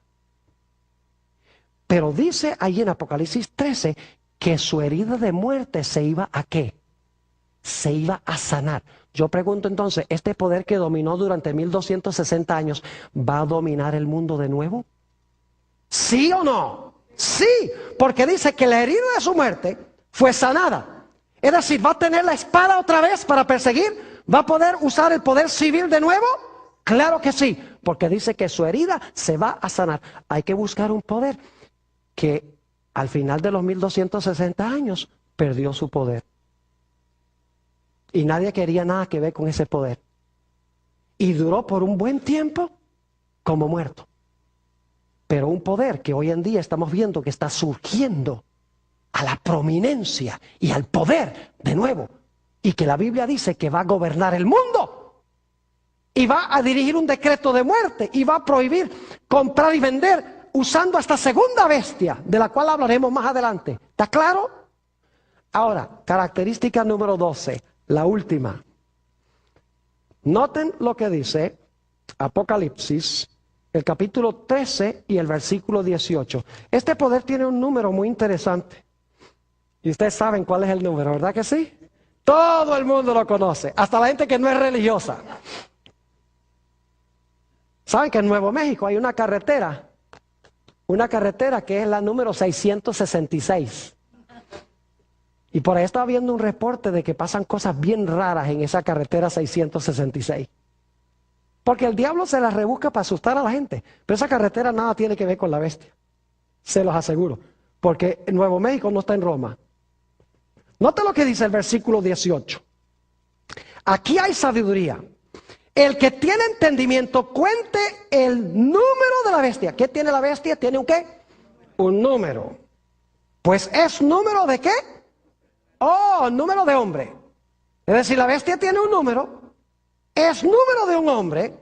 Pero dice ahí en Apocalipsis 13 que su herida de muerte se iba a ¿qué? Se iba a sanar. Yo pregunto entonces, ¿este poder que dominó durante 1260 años va a dominar el mundo de nuevo? ¿Sí o no? Sí, porque dice que la herida de su muerte fue sanada. Es decir, ¿va a tener la espada otra vez para perseguir? ¿Va a poder usar el poder civil de nuevo? Claro que sí, porque dice que su herida se va a sanar. Hay que buscar un poder que al final de los 1260 años perdió su poder. Y nadie quería nada que ver con ese poder. Y duró por un buen tiempo como muerto. Pero un poder que hoy en día estamos viendo que está surgiendo a la prominencia y al poder de nuevo. Y que la Biblia dice que va a gobernar el mundo. Y va a dirigir un decreto de muerte. Y va a prohibir comprar y vender usando esta segunda bestia, de la cual hablaremos más adelante. ¿Está claro? Ahora, característica número 12. La última. Noten lo que dice Apocalipsis, el capítulo 13 y el versículo 18. Este poder tiene un número muy interesante. Y ustedes saben cuál es el número, ¿verdad que sí? Todo el mundo lo conoce, hasta la gente que no es religiosa. ¿Saben que en Nuevo México hay una carretera que es la número 666? Y por ahí estaba viendo un reporte de que pasan cosas bien raras en esa carretera 666. Porque el diablo se las rebusca para asustar a la gente. Pero esa carretera nada tiene que ver con la bestia. Se los aseguro. Porque Nuevo México no está en Roma. Nota lo que dice el versículo 18. Aquí hay sabiduría. El que tiene entendimiento cuente el número de la bestia. ¿Qué tiene la bestia? ¿Tiene un qué? Un número. Pues es número de qué? Oh, número de hombre. Es decir, la bestia tiene un número, es número de un hombre,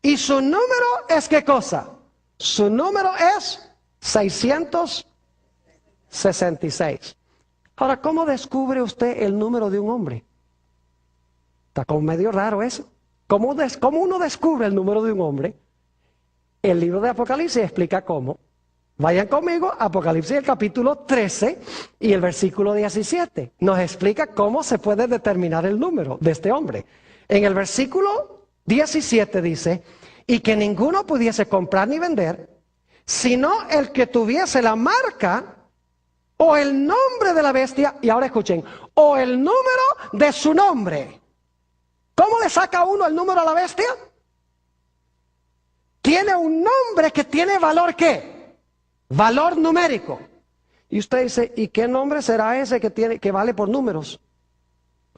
y su número es ¿qué cosa? Su número es 666. Ahora, ¿cómo descubre usted el número de un hombre? Está como medio raro eso. ¿Cómo uno descubre el número de un hombre? El libro de Apocalipsis explica cómo. Vayan conmigo, Apocalipsis el capítulo 13 y el versículo 17. Nos explica cómo se puede determinar el número de este hombre. En el versículo 17 dice, y que ninguno pudiese comprar ni vender, sino el que tuviese la marca o el nombre de la bestia, y ahora escuchen, o el número de su nombre. ¿Cómo le saca uno el número a la bestia? Tiene un nombre que tiene valor ¿qué? Valor numérico. Y usted dice, ¿y qué nombre será ese que vale por números?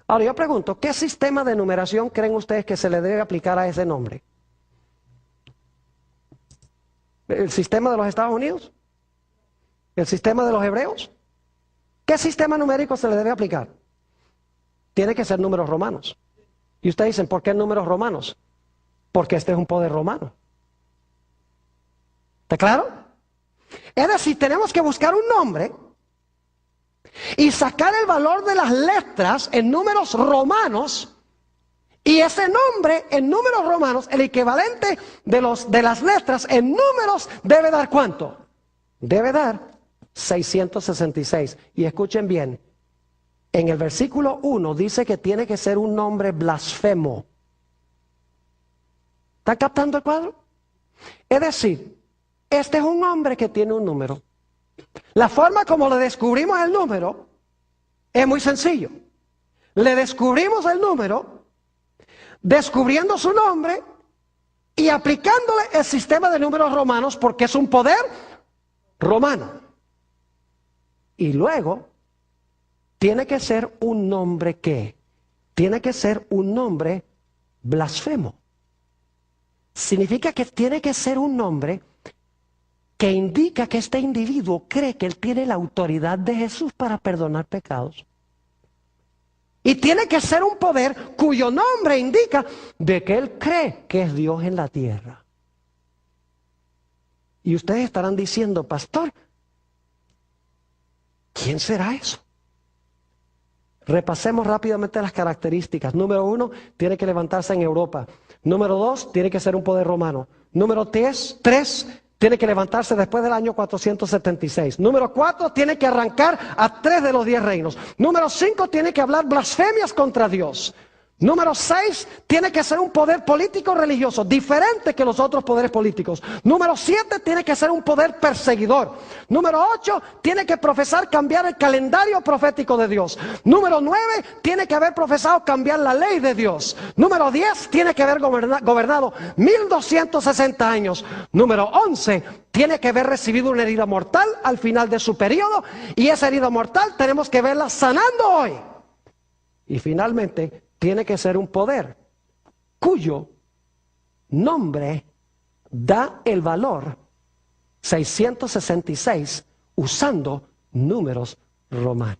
Ahora yo pregunto, ¿qué sistema de numeración creen ustedes que se le debe aplicar a ese nombre? ¿El sistema de los Estados Unidos? ¿El sistema de los hebreos? ¿Qué sistema numérico se le debe aplicar? Tiene que ser números romanos. Y ustedes dicen, ¿por qué números romanos? Porque este es un poder romano. ¿Está claro? Es decir, tenemos que buscar un nombre y sacar el valor de las letras en números romanos, y ese nombre en números romanos, el equivalente de las letras en números, debe dar ¿cuánto? Debe dar 666. Y escuchen bien, en el versículo 1 dice que tiene que ser un nombre blasfemo. ¿Están captando el cuadro? Es decir, este es un hombre que tiene un número. La forma como le descubrimos el número es muy sencillo. Le descubrimos el número, descubriendo su nombre y aplicándole el sistema de números romanos, porque es un poder romano. Y luego, tiene que ser un nombre ¿qué? Tiene que ser un nombre blasfemo. Significa que tiene que ser un nombre que indica que este individuo cree que él tiene la autoridad de Jesús para perdonar pecados. Y tiene que ser un poder cuyo nombre indica de que él cree que es Dios en la tierra. Y ustedes estarán diciendo, pastor, ¿quién será eso? Repasemos rápidamente las características. Número 1, tiene que levantarse en Europa. Número 2, tiene que ser un poder romano. Número 3, tiene que levantarse después del año 476. Número 4, tiene que arrancar a 3 de los 10 reinos. Número 5, tiene que hablar blasfemias contra Dios. Número 6, tiene que ser un poder político religioso, diferente que los otros poderes políticos. Número 7, tiene que ser un poder perseguidor. Número 8, tiene que profesar cambiar el calendario profético de Dios. Número 9, tiene que haber profesado cambiar la ley de Dios. Número 10, tiene que haber gobernado 1260 años. Número 11, tiene que haber recibido una herida mortal al final de su periodo, y esa herida mortal tenemos que verla sanando hoy. Y finalmente, tiene que ser un poder cuyo nombre da el valor 666 usando números romanos.